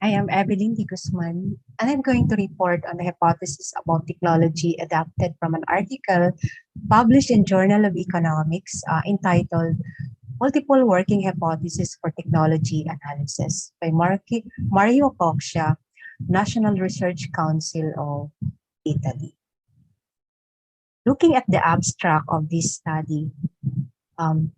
I am Evelyn de Guzman, and I'm going to report on the hypothesis about technology adapted from an article published in Journal of Economics entitled Multiple Working Hypotheses for Technology Analysis by Mario Coxia, National Research Council of Italy. Looking at the abstract of this study,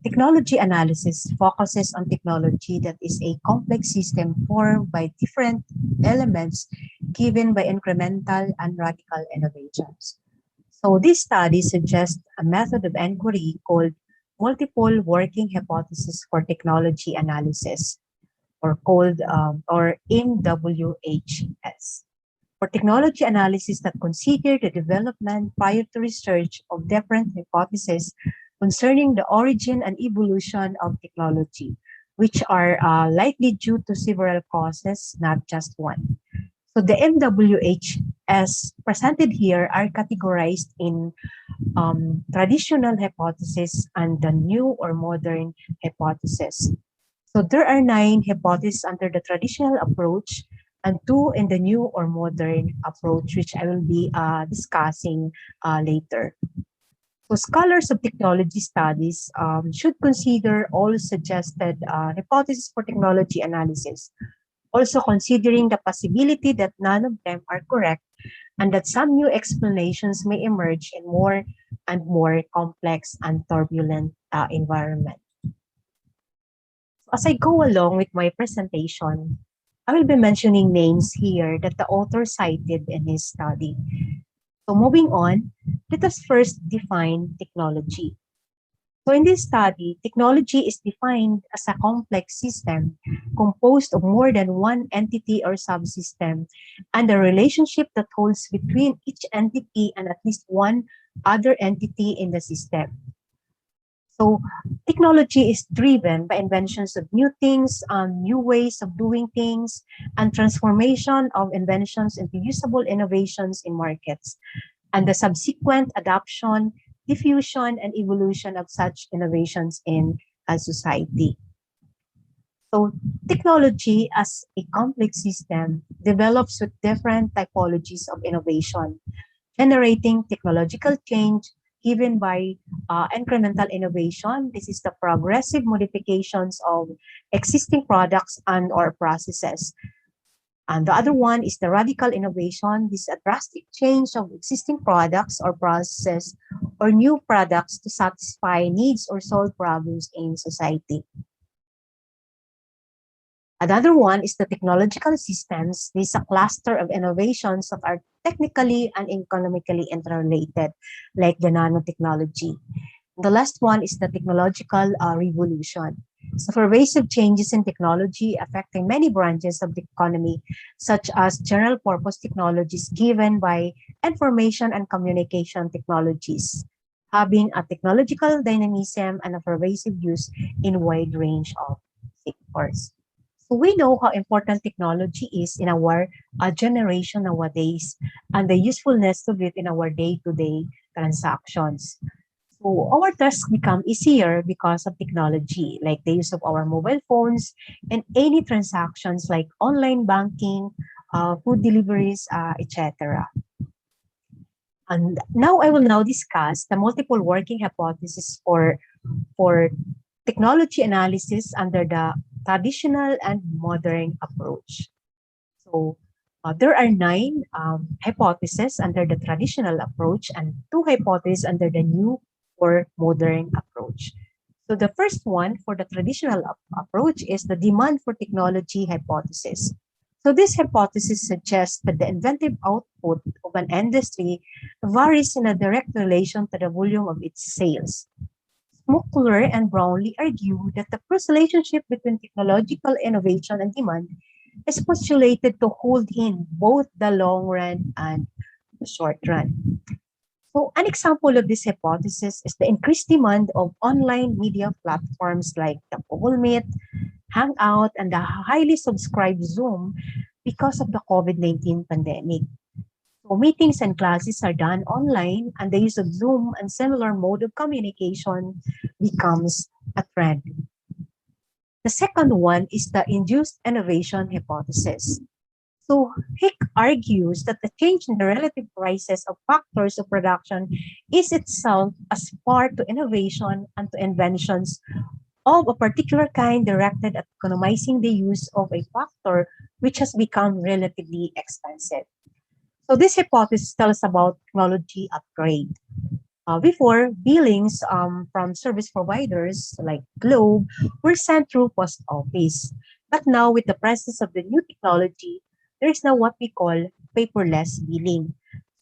technology analysis focuses on technology that is a complex system formed by different elements given by incremental and radical innovations. So this study suggests a method of inquiry called multiple working hypothesis for technology analysis, or MWHS. For technology analysis that consider the development prior to research of different hypotheses concerning the origin and evolution of technology, which are likely due to several causes, not just one. So the MWHS presented here are categorized in traditional hypothesis and the new or modern hypothesis. So there are 9 hypotheses under the traditional approach and 2 in the new or modern approach, which I will be discussing later. So scholars of technology studies should consider all suggested hypotheses for technology analysis, also considering the possibility that none of them are correct and that some new explanations may emerge in more and more complex and turbulent environment. As I go along with my presentation, I will be mentioning names here that the author cited in his study. So moving on, let us first define technology. So in this study, technology is defined as a complex system composed of more than one entity or subsystem and the relationship that holds between each entity and at least one other entity in the system. So technology is driven by inventions of new things, new ways of doing things, and transformation of inventions into usable innovations in markets, and the subsequent adoption, diffusion, and evolution of such innovations in a society. So technology as a complex system develops with different typologies of innovation, generating technological change given by incremental innovation. This is the progressive modifications of existing products and or processes. And the other one is the radical innovation. This is a drastic change of existing products or processes or new products to satisfy needs or solve problems in society. Another one is the technological systems. This is a cluster of innovations that are technically and economically interrelated, like the nanotechnology. The last one is the technological revolution. So pervasive changes in technology affecting many branches of the economy, such as general purpose technologies given by information and communication technologies, having a technological dynamism and a pervasive use in a wide range of sectors. So we know how important technology is in our generation nowadays and the usefulness of it in our day-to-day transactions. So our tasks become easier because of technology, like the use of our mobile phones and any transactions like online banking, food deliveries, etc. And now I will now discuss the multiple working hypotheses for technology analysis under the traditional and modern approach. So there are 9 hypotheses under the traditional approach and 2 hypotheses under the new or modern approach. So the first one for the traditional approach is the demand for technology hypothesis. So this hypothesis suggests that the inventive output of an industry varies in a direct relation to the volume of its sales. Smuckler and Brownlee argue that the close relationship between technological innovation and demand is postulated to hold in both the long run and the short run. So an example of this hypothesis is the increased demand of online media platforms like the Google Meet, Hangout, and the highly subscribed Zoom because of the COVID-19 pandemic. So meetings and classes are done online, and the use of Zoom and similar mode of communication becomes a trend. The second one is the induced innovation hypothesis. So Hick argues that the change in the relative prices of factors of production is itself a spark to innovation and to inventions of a particular kind directed at economizing the use of a factor which has become relatively expensive. So this hypothesis tells about technology upgrade. Before, billings from service providers like Globe were sent through post office. But now with the presence of the new technology, there is now what we call paperless billing.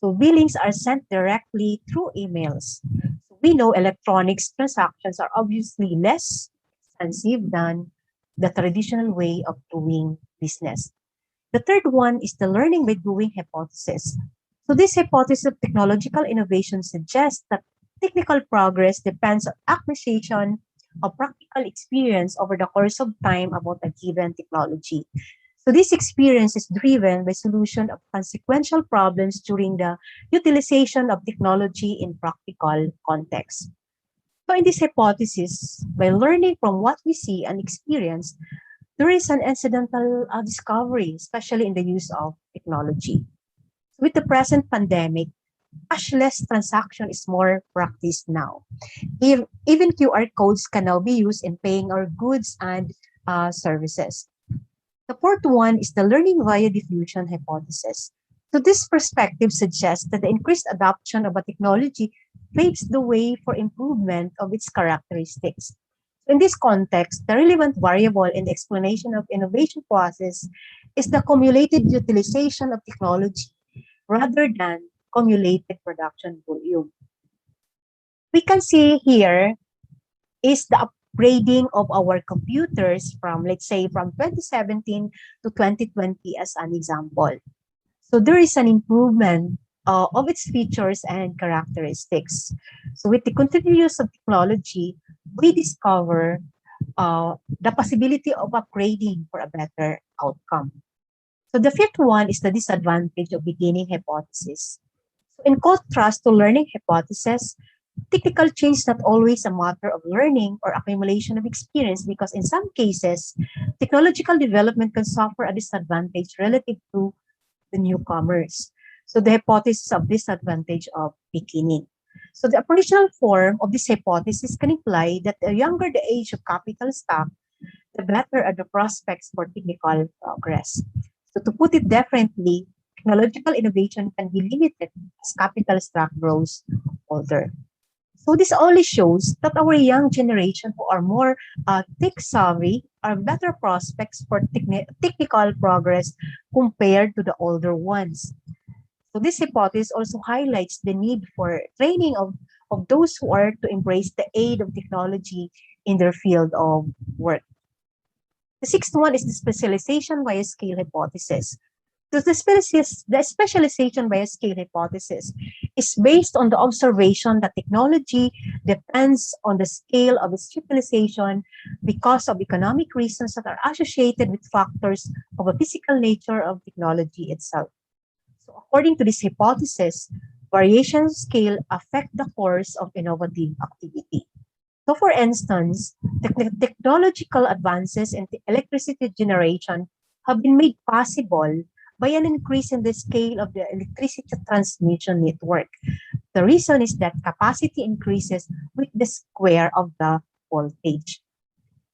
So billings are sent directly through emails. So we know electronics transactions are obviously less expensive than the traditional way of doing business. The third one is the learning by doing hypothesis. So this hypothesis of technological innovation suggests that technical progress depends on acquisition of practical experience over the course of time about a given technology. So this experience is driven by solution of consequential problems during the utilization of technology in practical context. So in this hypothesis, by learning from what we see and experience, there is an incidental discovery, especially in the use of technology. With the present pandemic, cashless transaction is more practiced now. Even QR codes can now be used in paying our goods and services. The fourth one is the learning via diffusion hypothesis. So this perspective suggests that the increased adoption of a technology paves the way for improvement of its characteristics. In this context, the relevant variable in the explanation of innovation process is the cumulated utilization of technology rather than cumulated production volume. We can see here is the upgrading of our computers from, let's say, from 2017 to 2020 as an example. So there is an improvement of its features and characteristics. So with the continuous of technology, we discover the possibility of upgrading for a better outcome. So the fifth one is the disadvantage of beginning hypothesis. So in contrast to learning hypothesis, technical change is not always a matter of learning or accumulation of experience because in some cases, technological development can suffer a disadvantage relative to the newcomers. So the hypothesis of disadvantage of beginning. So the operational form of this hypothesis can imply that the younger the age of capital stock, the better are the prospects for technical progress. So to put it differently, technological innovation can be limited as capital stock grows older. So this only shows that our young generation who are more tech savvy are better prospects for technical progress compared to the older ones. So this hypothesis also highlights the need for training of those who are to embrace the aid of technology in their field of work. The sixth one is the specialization via scale hypothesis. So the specialization via scale hypothesis is based on the observation that technology depends on the scale of its utilization because of economic reasons that are associated with factors of a physical nature of technology itself. So according to this hypothesis, variation of scale affect the course of innovative activity. So for instance, technological advances in the electricity generation have been made possible by an increase in the scale of the electricity transmission network. The reason is that capacity increases with the square of the voltage.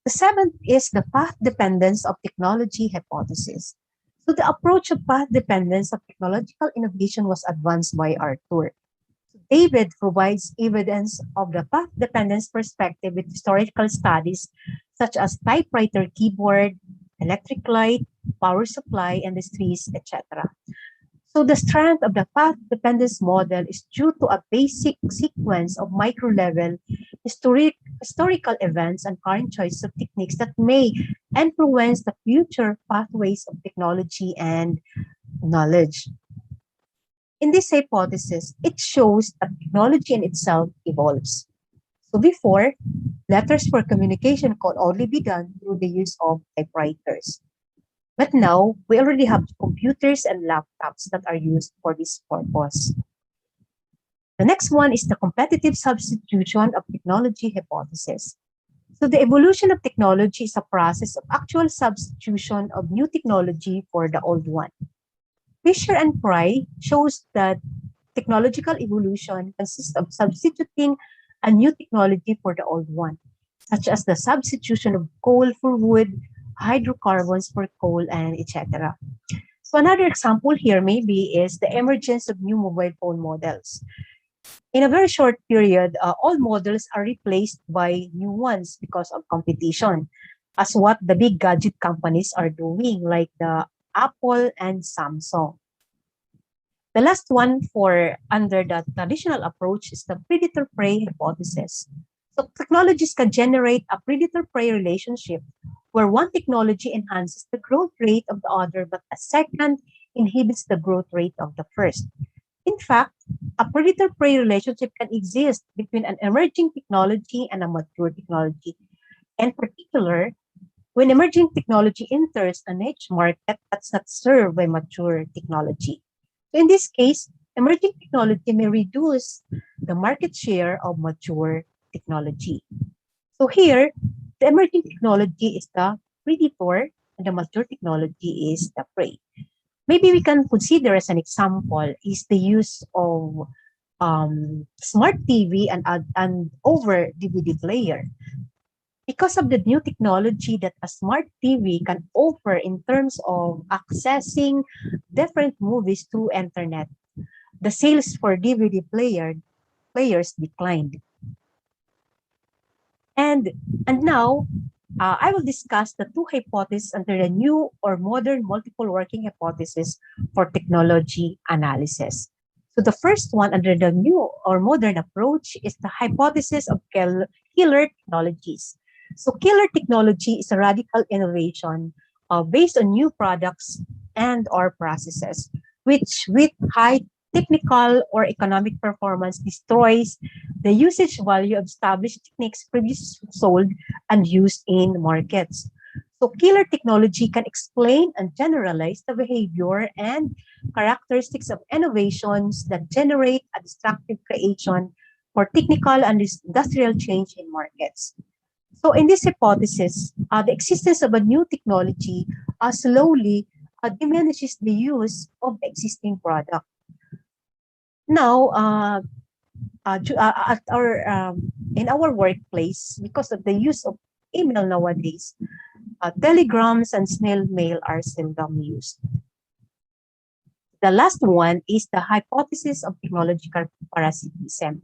The seventh is the path dependence of technology hypothesis. So the approach of path dependence of technological innovation was advanced by Arthur. David provides evidence of the path dependence perspective with historical studies such as typewriter keyboard, electric light, power supply, industries, etc. So the strength of the path dependence model is due to a basic sequence of micro-level historical events and current choice of techniques that may influence the future pathways of technology and knowledge. In this hypothesis, it shows that technology in itself evolves. So before, letters for communication could only be done through the use of typewriters. But now, we already have computers and laptops that are used for this purpose. The next one is the competitive substitution of technology hypothesis. So the evolution of technology is a process of actual substitution of new technology for the old one. Fisher and Fry shows that technological evolution consists of substituting a new technology for the old one, such as the substitution of coal for wood, hydrocarbons for coal, and etc. So another example here maybe is the emergence of new mobile phone models. In a very short period, old models are replaced by new ones because of competition, as what the big gadget companies are doing, like the Apple and Samsung. The last one for under the traditional approach is the predator-prey hypothesis. So technologies can generate a predator-prey relationship where one technology enhances the growth rate of the other, but a second inhibits the growth rate of the first. In fact, a predator-prey relationship can exist between an emerging technology and a mature technology. In particular, when emerging technology enters a niche market that's not served by mature technology. So in this case, emerging technology may reduce the market share of mature technology. So here, the emerging technology is the predator and the mature technology is the prey. Maybe we can consider as an example is the use of smart TV and over DVD player. Because of the new technology that a smart TV can offer in terms of accessing different movies through internet, the sales for DVD players declined. And now I will discuss the two hypotheses under the new or modern multiple working hypothesis for technology analysis. So the first one under the new or modern approach is the hypothesis of killer technologies. So killer technology is a radical innovation based on new products and or processes, which with high technical or economic performance destroys the usage value of established techniques previously sold and used in markets. So killer technology can explain and generalize the behavior and characteristics of innovations that generate a destructive creation for technical and industrial change in markets. So in this hypothesis, the existence of a new technology slowly diminishes the use of existing product. Now, at our in our workplace, because of the use of email nowadays, telegrams and snail mail are seldom used. The last one is the hypothesis of technological parasitism.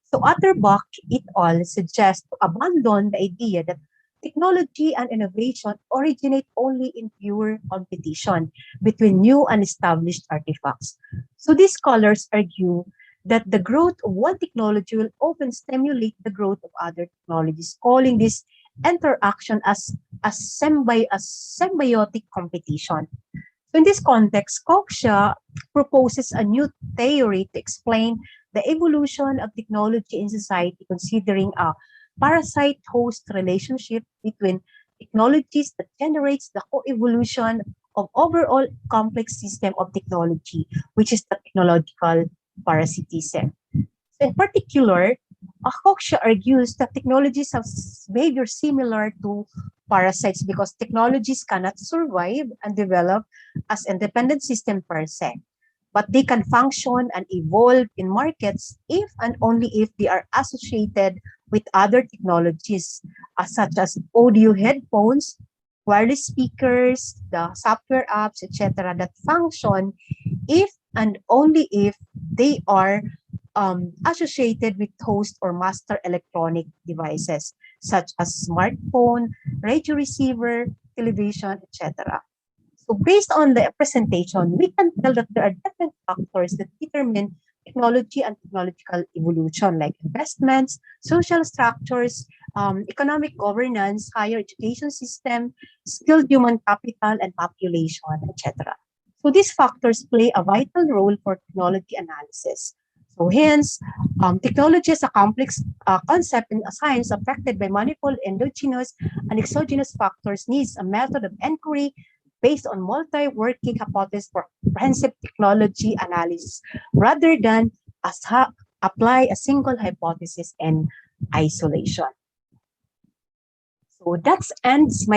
So Utterbach et al. Suggests to abandon the idea that technology and innovation originate only in pure competition between new and established artifacts. So these scholars argue that the growth of one technology will often stimulate the growth of other technologies, calling this interaction as a symbiotic competition. So in this context, Koksha proposes a new theory to explain the evolution of technology in society, considering a parasite-host relationship between technologies that generates the co-evolution of overall complex system of technology, which is the technological parasitism. So in particular, Koksha argues that technologies have behavior similar to parasites because technologies cannot survive and develop as independent system per se, but they can function and evolve in markets if and only if they are associated with other technologies such as audio headphones, wireless speakers, the software apps, etc. that function if and only if they are associated with host or master electronic devices such as smartphone, radio receiver, television, etc. So based on the presentation, we can tell that there are different factors that determine technology and technological evolution, like investments, social structures, economic governance, higher education system, skilled human capital, and population, etc. So these factors play a vital role for technology analysis. So hence, technology is a complex concept in a science affected by manifold endogenous and exogenous factors needs a method of inquiry based on multi-working hypothesis for comprehensive technology analysis rather than apply a single hypothesis in isolation. So that ends my